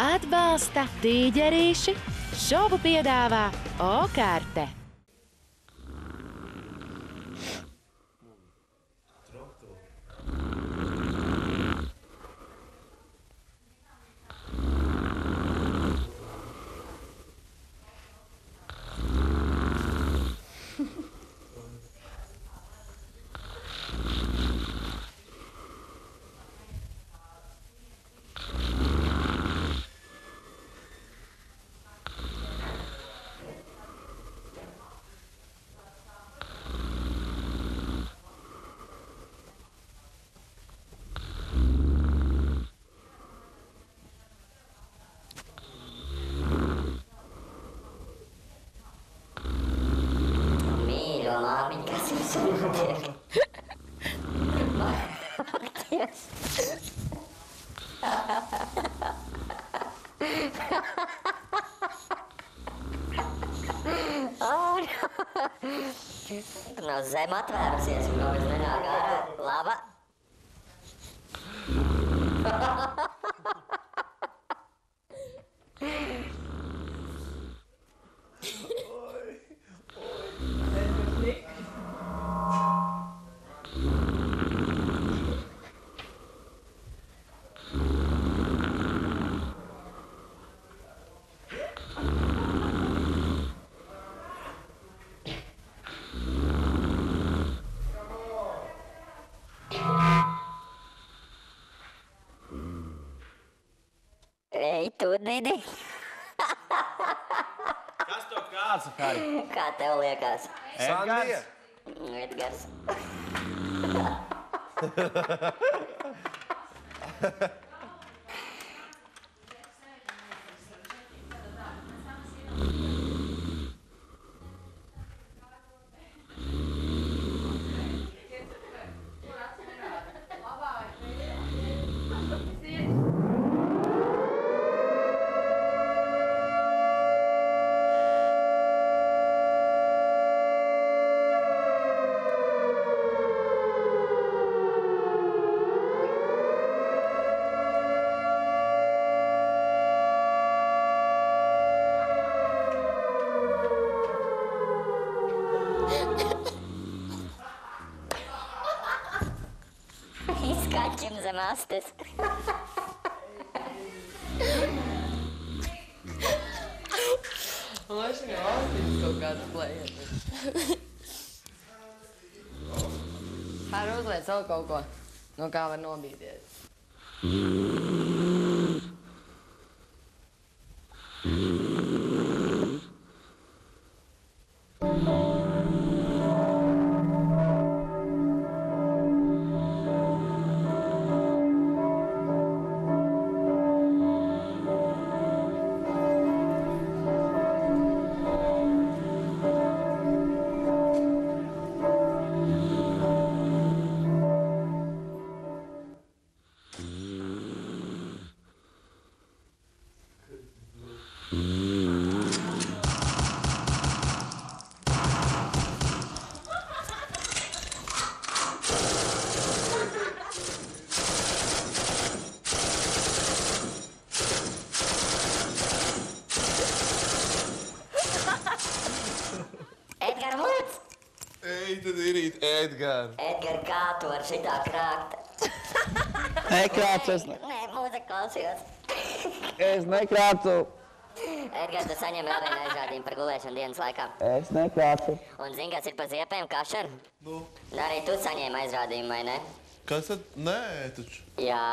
Atbalsta tīģerīši, šovu piedāvā O-karte. Māmiņ, kas jums notiek? Akties! Tu nav zem atvērusies, un kaut kas nenāk ārā. Laba! Ei, tu, Didi! Kas to kāds, Kari? Kā tev liekas? Edgars? Edgars. Izkačim zem astes. Laši jau astis kaut kāds plējiet. Har uzliec vēl kaut ko, no kā var nobīties. Edgar, lūdz! Ej, tad irīt, Edgar. Edgar, kā tu var šitā krākt? Nekrācu es Nē, mūzika klausījos. Es nekrācu. Edgar, tu saņem vēl vienu aizrādījumu par gulēšanu dienas laikā. Es nekrācu. Un zini, kas ir pa ziepēm, kašar? Nu, Arī tu saņēmi aizrādījumu, vai ne? kas tad? Nē, taču. Jā.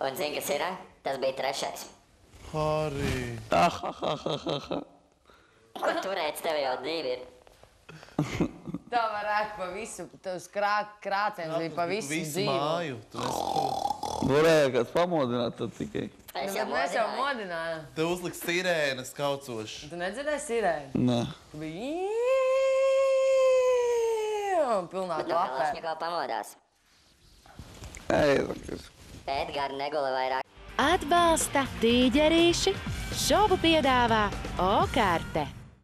Un zini, kas ir? Tas bija trešais. Harī. Ko turēts tev jau divi ir? Tā varētu pa visu, tavs krāciens bija pa visu Visu dzīvu. māju. Tu nesaproti. Varēja kāds pamodināt tad tikai. Es Nu, bet mēs jau modinājām. Te uzliks sirēnas kaucoši. Tu nedzirdēji sirēni? Nē. Tu biji pilnā Bet no klapē. Kalašņikova pamodās. Ej, Edgar, neguli vairāk. Atbalsta tīģerīši, šovu piedāvā O-karte.